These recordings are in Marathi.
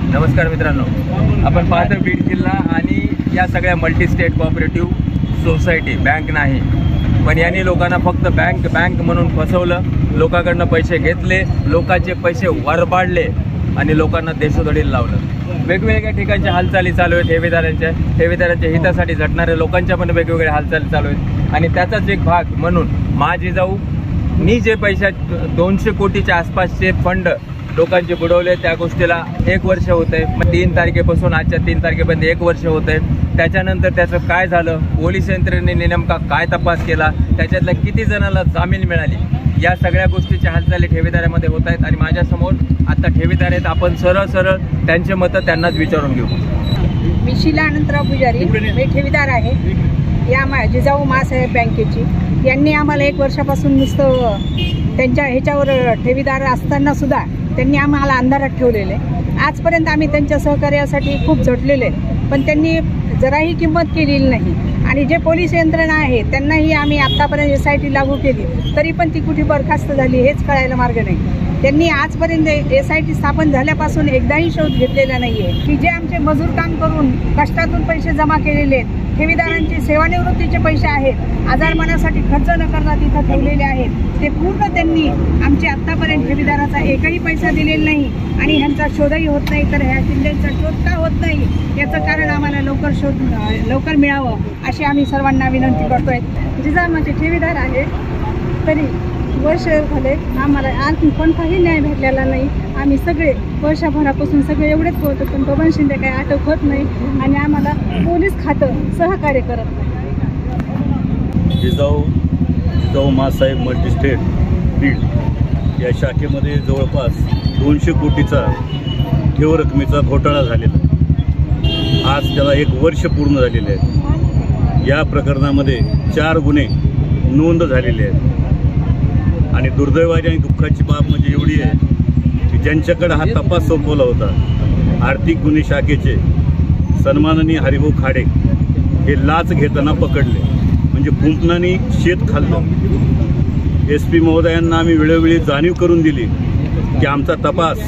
नमस्कार मित्रांनो, आपण पाहतो बीड जिल्हा आणि या सगळ्या multi state cooperative society bank नाही, पण यांनी लोकांना फक्त बँक म्हणून फसवलं, लोकांकडनं पैसे घेतले, लोकांचे पैसे वरबाडले आणि लोकांना देशोधडीला लावलं। वेगवेगळ्या ठिकाणच्या हालचाली चालू आहेत, ठेवीदारांच्या हितासाठी झटणाऱ्या लोकांच्या पण वेगवेगळ्या हालचाली चालू आहेत आणि त्याचाच एक भाग म्हणून माझी जाऊनी जे पैसे 200 कोटीच्या आसपासचे फंड लोकांचे बुडवले, त्या गोष्टीला 1 वर्ष होते। 3 तारखेपासून आजच्या 3 तारखेपर्यंत 1 वर्ष होते। त्याच्यानंतर त्याचं काय झालं, पोलीस यंत्रणेने नेमका काय तपास केला, त्याच्यातल्या किती जणांना जामीन मिळाली, या सगळ्या गोष्टीच्या हालचाली ठेवीदारामध्ये होत आहेत। आणि माझ्यासमोर आता ठेवीदार आहेत, आपण सरळ त्यांचे मतं त्यांनाच विचारून घेऊ। मी शीला अनंतराव पुजारी, मी ठेवीदार आहे या जिजाऊ मासाहेब बँकेची। यांनी आम्हाला 1 वर्षापासून नुसतं त्यांच्या ह्याच्यावर ठेवीदार असताना सुद्धा त्यांनी आम्हाला अंधारात ठेवलेले। आजपर्यंत आम्ही त्यांच्या सहकार्यासाठी खूप झटलेले, पण त्यांनी जराही किंमत केलेली नाही। आणि जे पोलीस यंत्रणा आहे त्यांनाही आम्ही आत्तापर्यंत SIT लागू केली, तरी पण ती कुठे बरखास्त झाली हेच कळायला मार्ग नाही। त्यांनी आजपर्यंत SIT स्थापन झाल्यापासून एकदाही शोध घेतलेला नाही आहे की जे आमचे मजूर काम करून कष्टातून पैसे जमा केलेले आहेत, ठेवीदारांची सेवानिवृत्तीचे पैसे आहेत, आजारपणासाठी खर्च न करता तिथं ठेवलेले आहेत, ते पूर्ण त्यांनी आमचे आत्तापर्यंत ठेवीदाराचा एकही पैसा दिलेला नाही आणि ह्यांचा शोधही होत नाही। तर ह्या किल्ल्यांचा शोध का होत नाही याचं कारण आम्हाला लवकर मिळावं अशी आम्ही सर्वांना विनंती करतोय। जिजामाचे ठेवीदार आहे, तरी वर्ष झाले आम्हाला आणखी कोणताही न्याय भेटलेला नाही। आम्ही सगळे वर्षभरापासून सगळे एवढेच बोलतो, पण बबन शिंदे काही अटक होत नाही आणि आम्हाला पोलीस खातं सहकार्य करत नाही। जिजाऊ मासाहेब मल्टी स्टेट बीड या शाखेमध्ये जवळपास 200 कोटीचा ठेव रकमेचा घोटाळा झालेला, आज त्याला 1 वर्ष पूर्ण झालेले आहे। या प्रकरणामध्ये 4 गुन्हे नोंद झालेले आहेत आणि दुर्दैवाची आणि दुःखाची बाब म्हणजे एवढी आहे की ज्यांच्याकडे हा तपास सोपवला होता आर्थिक गुन्हे शाखेचे सन्माननीय हरिभाऊ खाडे हे लाच घेताना पकडले, म्हणजे कुंपणाने शेत खाल्लं। SP महोदयांना आम्ही वेळोवेळी जाणीव करून दिली की आमचा तपास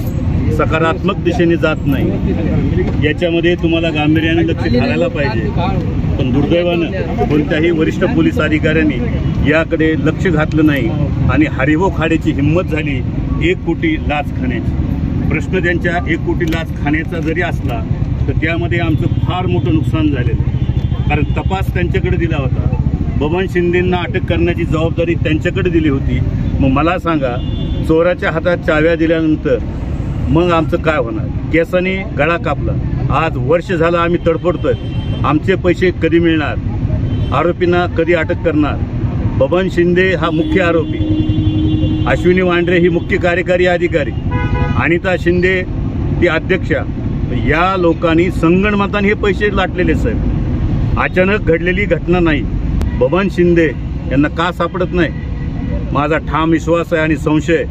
सकारात्मक दिशेने जात नाही, याच्यामध्ये तुम्हाला गांभीर्याने लक्ष घालायला पाहिजे, पण दुर्दैवानं कोणत्याही वरिष्ठ पोलीस अधिकाऱ्यांनी याकडे लक्ष घातलं नाही आणि हरिभाऊ खाडेची हिंमत झाली 1 कोटी लाच खाण्याची। प्रश्न त्यांच्या 1 कोटी लाच खाण्याचा जरी असला तर त्यामध्ये आमचं फार मोठं नुकसान झालेलं आहे, कारण तपास त्यांच्याकडे दिला होता, बबन शिंदेंना अटक करण्याची जबाबदारी त्यांच्याकडे दिली होती। मग मला सांगा, चोराच्या हातात चाव्या दिल्यानंतर मग आमचं काय होणार? केसाने गळा कापला, आज वर्ष झालं आम्ही तडफडतोय, आमचे पैसे कधी मिळणार, आरोपींना कधी अटक करणार? बबन शिंदे हा मुख्य आरोपी, अश्विनी वांड्रे ही मुख्य कार्यकारी अधिकारी, अनिता शिंदे ती अध्यक्षा, या लोकांनी संगणमताने हे पैसे लाटलेले साहेब। अचानक घडलेली घटना नाही, बबन शिंदे यांना का सापडत नाही? माझा ठाम विश्वास आहे आणि संशय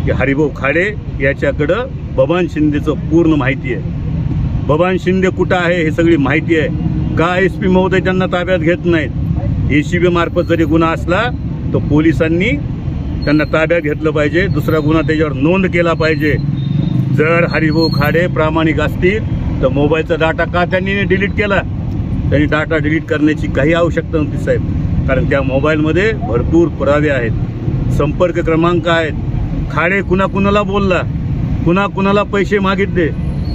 की हरिभाऊ खाडे याच्याकडं बबन शिंदेचं पूर्ण माहिती आहे। बबन शिंदे कुठं आहे हे सगळी माहिती आहे, का SP महोदय त्यांना ताब्यात घेत नाहीत? ACB मार्फत जरी गुन्हा असला तर पोलिसांनी त्यांना ताब्यात घेतलं पाहिजे, दुसरा गुन्हा त्याच्यावर नोंद केला पाहिजे। जर हरिभाऊ खाडे प्रामाणिक असतील तर मोबाईलचा डाटा का त्यांनी डिलीट केला? त्यांनी डाटा डिलीट करण्याची काही आवश्यकता नव्हती साहेब, कारण त्या मोबाईलमध्ये भरपूर पुरावे आहेत, संपर्क क्रमांक आहेत, खाडे कुणाला बोलला, कुणाला पैसे मागितले,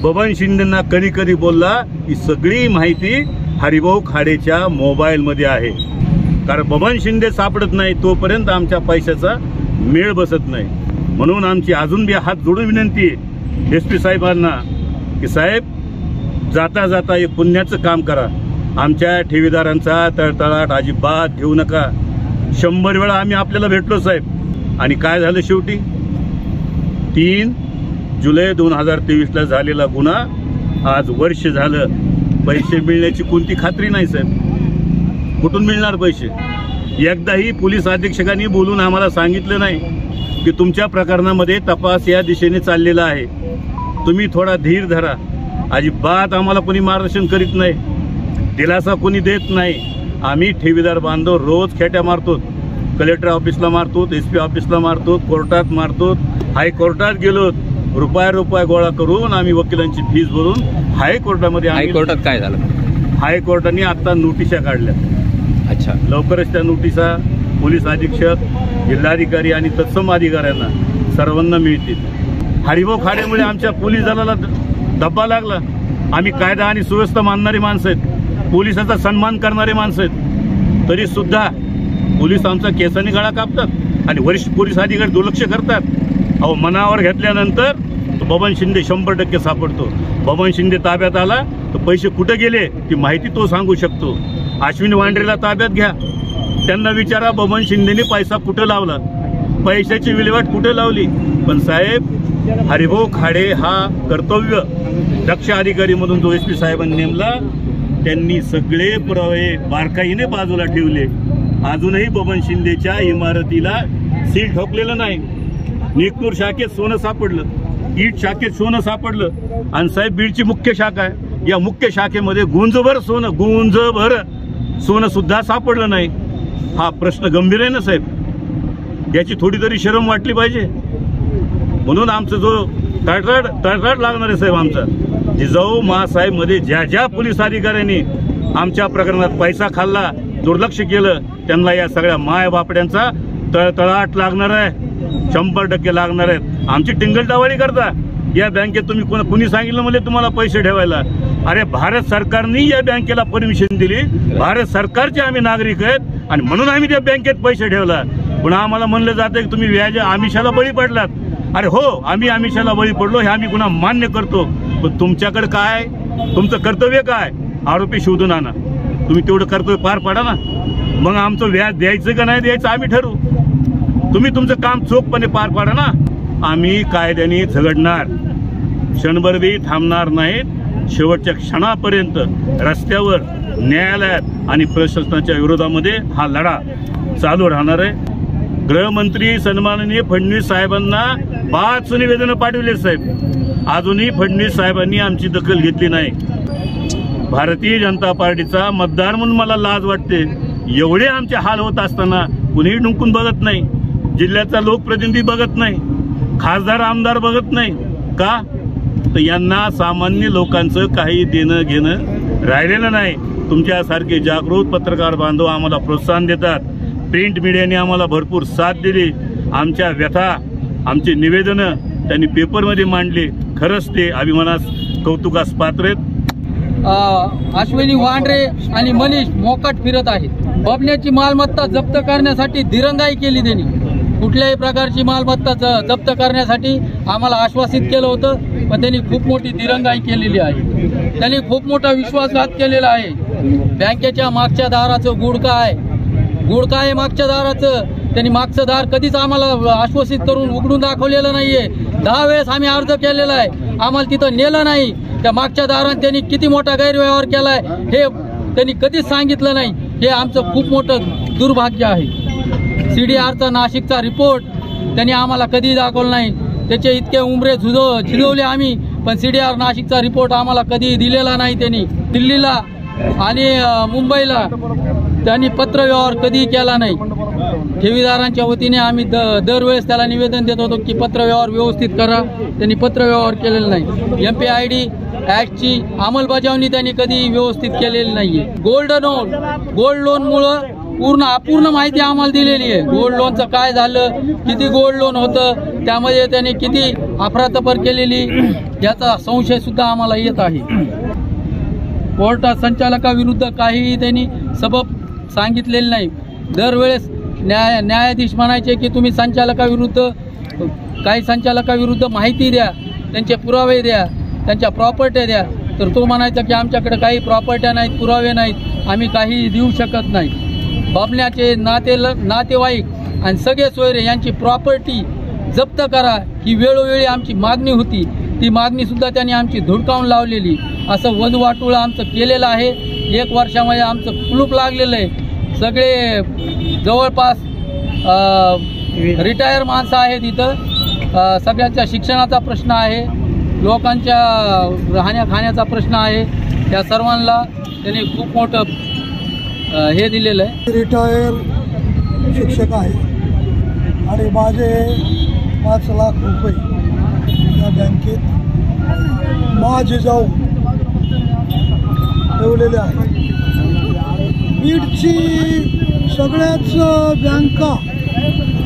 बबन शिंदेंना कधी बोलला, ही सगळी माहिती हरिभाऊ खाडेच्या मोबाईलमध्ये आहे। कारण बबन शिंदे सापडत नाही तोपर्यंत आमच्या पैशाचा मेळ बसत नाही। म्हणून आमची अजून बी हात जोडून विनंती आहे SP साहेबांना की साहेब जाता हे पुण्याचं काम करा, आमच्या ठेवीदारांचा तळतळाट अजिबात घेऊ नका। 100 वेळा आम्ही आपल्याला भेटलो साहेब, आणि काय झालं शेवटी? 3 जुलै 2023ला झालेला गुन्हा आज वर्ष झालं, पैसे मिळण्याची कोणती खात्री नाही साहेब। कुठून मिळणार पैसे? एकदाही पोलीस अधीक्षकांनी बोलून आम्हाला सांगितलं नाही की तुमच्या प्रकरणामध्ये तपास या दिशेने चाललेला आहे, तुम्ही थोडा धीर धरा। अजिबात आम्हाला कोणी मार्गदर्शन करीत नाही, दिलासा कोणी देत नाही। आम्ही ठेवीदार बांधव रोज खेट्या मारतो, कलेक्टर ऑफिसला मारतो, SP ऑफिसला मारतो, कोर्टात मारतो, हायकोर्टात गेलो, रुपया गोळा करून आम्ही वकिलांची फीस भरून हायकोर्टामध्ये हायकोर्टात काय झालं? हायकोर्टाने आता नोटिसा काढल्या. अच्छा. लवकरच त्या नोटिसा पोलीस अधीक्षक, जिल्हाधिकारी आणि तत्सम अधिकाऱ्यांना सर्वांना मिळतील. हरिभाऊ खाडेमुळे आमच्या पोलीस दलाला धब्बा लागला. आम्ही कायदा आणि सुव्यवस्था मानणारी माणसं आहेत, पोलिसाचा सन्मान करणारे माणसं आहेत, तरी सुद्धा पोलीस आमचा केसाने गळा कापतात आणि वरिष्ठ पोलीस अधिकारी दुर्लक्ष करतात. अहो, मनावर घेतल्यानंतर बबन शिंदे 100% सापडतो. बबन शिंदे ताब्यात आला तर पैसे कुठे गेले ती माहिती तो सांगू शकतो. अश्विनी वांड्रेला ताब्यात घ्या, त्यांना विचारा बबन शिंदेने पैसा कुठे लावला, पैशाची विल्हेवाट कुठे लावली. पण साहेब, हरिभाऊ खाडे हा कर्तव्य दक्ष अधिकारी म्हणून जो SP साहेबांनी नेमला, त्यांनी सगळे पुरावे बारकाईने बाजूला ठेवले. अजूनही बबन शिंदेच्या इमारतीला सील ठोकलेलं नाही. निकनूर शाखेत सोनं सापडलं, ईट शाखेत सोनं सापडलं. आणि साहेब, बीडची मुख्य शाखा आहे, या मुख्य शाखेमध्ये गुंजभर सोनं सुद्धा सापडलं नाही. हा प्रश्न गंभीर आहे ना साहेब, याची थोडी तरी शरम वाटली पाहिजे. म्हणून आमचा जो तळतळ लागणार आहे साहेब, आमचा जिजाऊ महासाहेब मध्ये ज्या पोलीस अधिकाऱ्यांनी आमच्या प्रकरणात पैसा खाल्ला, दुर्लक्ष केलं, त्यांना या सगळ्या माय बापड्यांचा तळतळाट लागणार आहे, 100% लागणार आहेत. आमची टिंगलटावाळी करता. या बँकेत तुम्ही कुणी सांगितलं म्हणजे तुम्हाला पैसे ठेवायला? अरे, भारत सरकारने या बँकेला परमिशन दिली, भारत सरकारचे आम्ही नागरिक आहेत आणि म्हणून आम्ही त्या बँकेत पैसे ठेवला. पुन्हा आम्हाला म्हणलं जातं की तुम्ही व्याज आमिषाला बळी पडलात. अरे हो, आम्ही आमिषाला बळी पडलो, हे आम्ही पुन्हा मान्य करतो. पण तुमच्याकडे काय, तुमचं कर्तव्य काय? आरोपी शोधून आणा. तुम्ही तेवढं कर्तव्य पार पाडा ना, मग आमचं व्याज द्यायचं का नाही द्यायचं आम्ही ठरवू. तुम्ही तुमचं काम चोखपणे पार पाडा ना. आम्ही कायद्याने झगडणार, क्षणभरही थांबणार नाहीत. शेवटच्या क्षणापर्यंत रस्त्यावर, न्यायालयात आणि प्रशासनाच्या विरोधामध्ये हा लढा चालू राहणार आहे. गृहमंत्री सन्माननीय फडणवीस साहेबांना 5 निवेदनं पाठवले साहेब, अजूनही फडणवीस साहेबांनी आमची दखल घेतली नाही. भारतीय जनता पार्टीचा मतदार म्हणून मला लाज वाटते. एवढे आमचे हाल होत असताना कुणीही डुंकून बघत नाही, जिल्ह्याचा लोकप्रतिनिधी बघत नाही, खासदार आमदार बघत नाही. का? तर यांना सामान्य लोकांचं काही देणं घेणं राहिलेलं नाही. तुमच्यासारखे जागृत पत्रकार बांधव आम्हाला प्रोत्साहन देतात. प्रिंट मीडियाने आम्हाला भरपूर साथ दिली. आमच्या व्यथा, आमची निवेदनं त्यांनी पेपरमध्ये मांडली. खरंच ते अभिमानास कौतुकास पात्र आहेत. अश्विनी वांड्रे आणि मनीष मोकाट फिरत आहेत. बबण्याची मालमत्ता जप्त करण्यासाठी दिरंगाई केली. त्यांनी कुठल्याही प्रकारची मालमत्ता जप्त करण्यासाठी आम्हाला आश्वासित केलं होतं, पण त्यांनी खूप मोठी दिरंगाई केलेली आहे. त्यांनी खूप मोठा विश्वासघात केलेला आहे. बँकेच्या मागच्या दाराचं गुड काय आहे मागच्या दाराचं. त्यांनी मागचं दार कधीच आम्हाला आश्वासित करून उघडून दाखवलेलं नाहीये. 10 वेळेस आम्ही अर्ज केलेला आहे, आम्हाला तिथं नेलं नाही. त्या मागच्या दारात त्यांनी किती मोठा गैरव्यवहार केलाय हे त्यांनी कधीच सांगितलं नाही. हे आमचं खूप मोठं दुर्भाग्य आहे. CDRचा नाशिकचा रिपोर्ट त्यांनी आम्हाला कधी दाखवला नाही. त्याचे इतके उमरे झिजवले आम्ही, पण CDR नाशिकचा रिपोर्ट आम्हाला कधी दिलेला नाही. त्यांनी दिल्लीला आणि मुंबईला त्यांनी पत्रव्यवहार कधी केला नाही. ठेवीदारांच्या वतीने आम्ही दरवेळेस त्याला निवेदन देत होतो की पत्रव्यवहार व्यवस्थित करा. त्यांनी पत्रव्यवहार केलेला नाही. MPID ऍक्टची अंमलबजावणी त्यांनी कधी व्यवस्थित केलेली नाहीये. गोल्ड लोनमुळं अपूर्ण माहिती आम्हाला दिलेली आहे. गोल्ड लोनचं काय झालं, किती गोल्ड लोन होतं, त्यामध्ये त्यांनी किती अफरातफर केलेली, याचा संशय सुद्धा आम्हाला येत आहे. कोर्टात संचालकाविरुद्ध काहीही त्यांनी सबब सांगितलेले नाही. दरवेळेस न्यायाधीश म्हणायचे की तुम्ही संचालकाविरुद्ध माहिती द्या, त्यांचे पुरावे द्या, त्यांच्या प्रॉपर्ट्या द्या. तर तो म्हणायचा की आमच्याकडे काही प्रॉपर्ट्या नाहीत, पुरावे नाहीत, आम्ही काही देऊ शकत नाही. बबण्याचे नातेवाईक आणि सगळे सोयरे यांची प्रॉपर्टी जप्त करा ही वेळोवेळी आमची मागणी होती. ती मागणी सुद्धा त्यांनी आमची धुडकावून लावलेली. असं वनवाटुळं आमचं केलेलं आहे. 1 वर्षामध्ये आमचं कुलूप लागलेलं आहे. सगळे जवळपास रिटायर माणसं आहेत इथं. सगळ्यांच्या शिक्षणाचा प्रश्न आहे, लोकांच्या राहण्या खाण्याचा प्रश्न आहे. या सर्वांना त्यांनी खूप मोठं हे दिलेलं आहे. रिटायर शिक्षक आहे आणि माझे 5 लाख रुपये या बँकेत जिजाऊ ठेवलेले आहेत. बीडची सगळ्याच बँका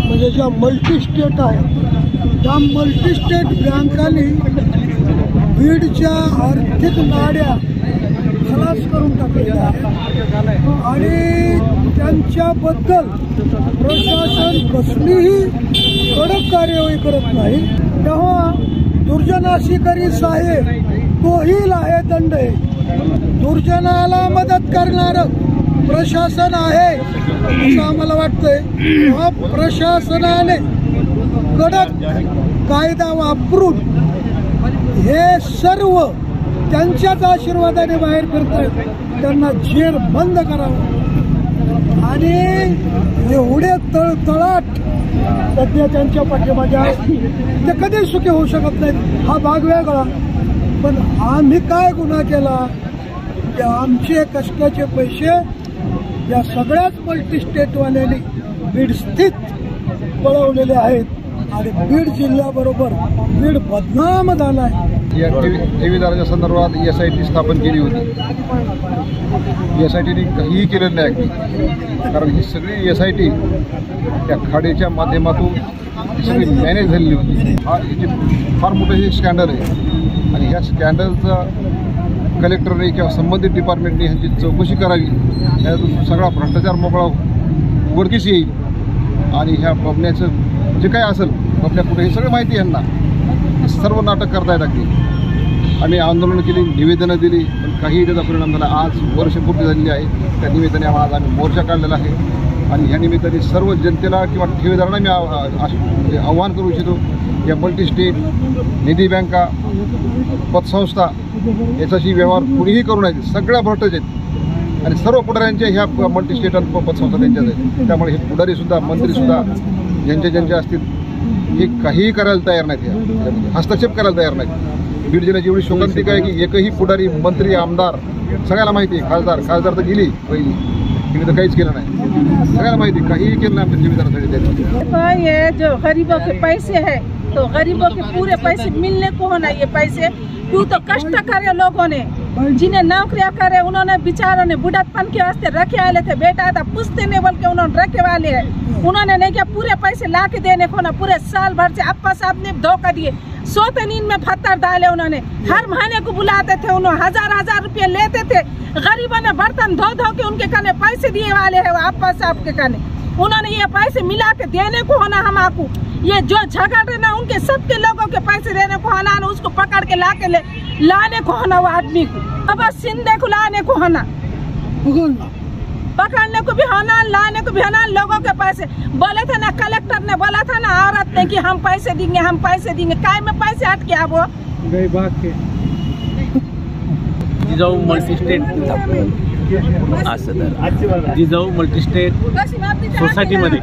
म्हणजे ज्या मल्टीस्टेट आहेत त्या मल्टीस्टेट बँकांनी बीडच्या आर्थिक नाड्या खलास करून टाकलेल्या आहेत आणि त्यांच्याबद्दल प्रशासन कसलीही कडक कार्यवाही करत नाही. तेव्हा दुर्जनाशिकारी साहेब तोही लाहेदंड आहे. दुर्जनाला मदत करणारं प्रशासन आहे असं आम्हाला वाटतंय. तेव्हा प्रशासनाने कडक कायदा वापरून हे सर्व त्यांच्याच आशीर्वादाने बाहेर फिरतायत त्यांना जेर बंद करावं आणि एवढे तळतळाट सध्या त्यांच्या पाठीमागे आहे ते कधीच सुखी होऊ शकत नाहीत. हा भाग वेगळा. पण आम्ही काय गुन्हा केला की आमचे कष्टाचे पैसे या सगळ्याच मल्टीस्टेटवाल्यांनी बीड स्थित पळवलेले आहेत आणि बीड जिल्ह्याबरोबर बीड बदनाम झाला आहे. या ठेवीदाराच्या संदर्भात SIT स्थापन केली होती. SITने काहीही केलं नाही अगदी, कारण ही सगळी SIT त्या खाडीच्या माध्यमातून सगळी मॅनेज झालेली होती. हा इथे फार मोठं हे स्कॅन्डल आहे आणि ह्या स्कॅन्डलचा कलेक्टरने किंवा संबंधित डिपार्टमेंटने ह्याची चौकशी करावी. यातून सगळा भ्रष्टाचार मोकळा उघडकीस येईल आणि ह्या बबण्याचं जे काय असेल बबण्या कुठे हे सगळं माहिती आहे यांना. सर्व नाटक करता येत अगदी. आम्ही आंदोलन केली, निवेदनं दिली, पण काही त्याचा परिणाम झाला. आज वर्ष पूर्ण झालेली आहे. त्या निमित्ताने आज आम्ही मोर्चा काढलेला आहे आणि ह्या निमित्ताने सर्व जनतेला किंवा ठेवीदारांना मी आव्हान करू इच्छितो. या मल्टीस्टेट निधी बँका पतसंस्था याच्याशी व्यवहार कुणीही करू नये. सगळ्या भ्रष्टाचार आहेत आणि सर्व पुढाऱ्यांच्या ह्या मल्टीस्टेट आणि पतसंस्था त्यांच्याच आहेत. त्यामुळे हे पुढारीसुद्धा मंत्रीसुद्धा ज्यांच्या असतील हे काहीही करायला तयार नाहीत, हस्तक्षेप करायला तयार नाहीत. बीड जिल्ह्याची एवढी शोकांतिका आहे की एकही पुढारी मंत्री आमदार सगळ्याला माहिती आहे. खासदार तर गेली पहिली, तिने तर काहीच केलं नाही. सगळ्याला माहिती काहीही केलं नाही आपल्या जिम्मेदारासाठी. ये जो गरीबों के पैसे है तो गरीबों के पूरे पैसे मिलने को होना. ये पैसे क्यों तो कष्ट करे लोगों ने, जिन्हें नौकरियां करे उन्होंने बेचारों ने बुढ़ापन के वास्ते रखे वाले थे. बेटा था पूछते नहीं बोल के उन्होंने रखे वाले हैं. उन्होंने नहीं किया, पूरे पैसे ला के देने को ना. पूरे साल भर से अप्पा साहब ने धोखा दिए. सोते नींद में पत्थर डाले उन्होंने. हर महीने को बुलाते थे, उन्होंने हजार रुपये लेते थे. गरीबों ने बर्तन धो के उनके कने पैसे दिए वाले है अप्पा साहब के कने. उन्होंने ये पैसे मिला के देने को होना हम आपको. ये जो झगड़ रहे ना उनके सबके लोगों के पैसे देने को होना, उसको पकड़ के लाने को होना वो आदमी को. अब सिंधे को लाने को होना, पकड़ने को भी होना, लाने को भी होना. लोगों के पैसे बोले थे ना, कलेक्टर ने बोला था ना औरत ने कि हम पैसे देंगे. काय में पैसे हट गया वो गई भाग के. जिजाऊ मल्टीस्टेट जिजाऊ मल्टीस्टेट सोसायटीमध्ये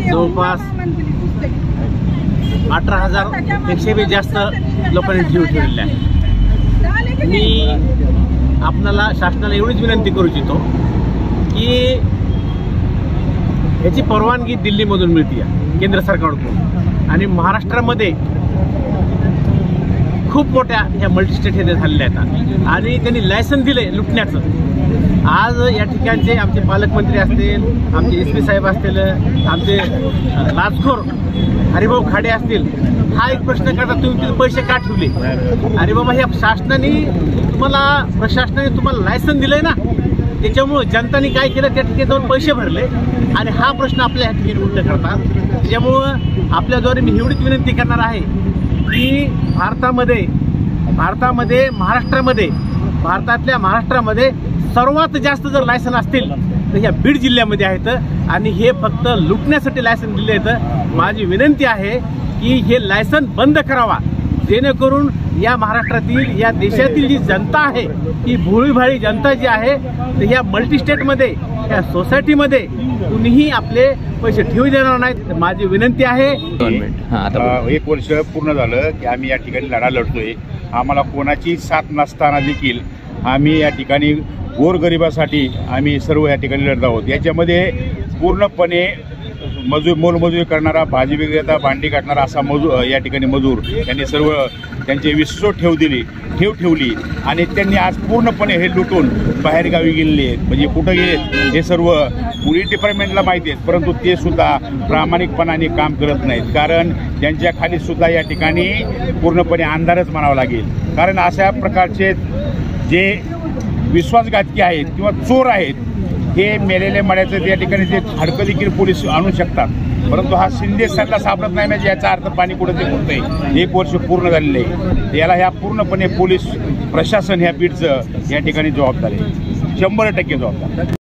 जवळपास 18,000 जास्त लोकांनी ठेव ठेवलेले आहे. मी आपल्याला शासनाला एवढीच विनंती करू इच्छितो की याची परवानगी दिल्लीमधून मिळते आहे, केंद्र सरकारकडून. आणि महाराष्ट्रामध्ये खूप मोठ्या ह्या मल्टीस्टेट हे झालेल्या आहेत आणि त्यांनी लायसन दिले लुटण्याचं. आज या ठिकाणचे आमचे पालकमंत्री असतील, आमचे SP साहेब असतील, आमचे लाचखोर हरिभाऊ खाडे असतील, हा एक प्रश्न करतात, तुम्ही तिथे पैसे का ठेवले? अरे बाबा, ह्या प्रशासनाने तुम्हाला लायसन दिलंय ना, त्याच्यामुळे जनताने काय केलं, त्या ठिकाणी जाऊन पैसे भरले आणि हा प्रश्न आपल्या ह्या ठिकाणी उलट करतात. त्याच्यामुळं आपल्याद्वारे मी एवढीच विनंती करणार आहे की भारतातल्या महाराष्ट्रामध्ये सर्वात जास्त जर लायसन असतील तर ह्या बीड जिल्ह्यामध्ये आहेत आणि हे फक्त लुटण्यासाठी लायसन दिले आहेत. माझी विनंती आहे की हे लायसन बंद करावा, जेणेकरून या महाराष्ट्रातील, या देशातील जी जनता आहे, ही भोळीभाळी जनता जी आहे, तर ह्या मल्टीस्टेटमध्ये, या सोसायटीमध्ये कुणीही आपले पैसे ठेवू देणार नाहीत. माझी विनंती आहे. 1 वर्ष पूर्ण झालं की आम्ही या ठिकाणी लढा लढतोय. आम्हाला कोणाची साथ नसताना देखील आम्ही या ठिकाणी गोरगरिबासाठी आम्ही सर्व या ठिकाणी लढत आहोत. याच्यामध्ये पूर्णपणे मोलमजुरी करणारा, भाजी विक्रेता, भांडी काढणारा असा या ठिकाणी मजूर यांनी सर्व त्यांचे विश्वास ठेवली आणि त्यांनी आज पूर्णपणे हे लुटून बाहेरगावी गेलेले आहेत. म्हणजे कुठं गेलेत हे सर्व पोलीस डिपार्टमेंटला माहिती आहेत, परंतु ते सुद्धा प्रामाणिकपणाने काम करत नाहीत. कारण त्यांच्या खाली सुद्धा या ठिकाणी पूर्णपणे अंधारच म्हणावं लागेल. कारण अशा प्रकारचे जे विश्वासघातकी आहेत किंवा चोर आहेत, हे मेलेल्या मड्याचं त्या ठिकाणी ते हाडकं देखील पोलीस आणू शकतात, परंतु हा शिंदे सरला सापडत नाही. म्हणजे याचा अर्थ पाणी कुठं ते फुटतंय. 1 वर्ष पूर्ण झालेलं आहे. याला ह्या पूर्णपणे पोलीस प्रशासन ह्या बीडचं या ठिकाणी जबाबदार आहे, 100% जबाबदार.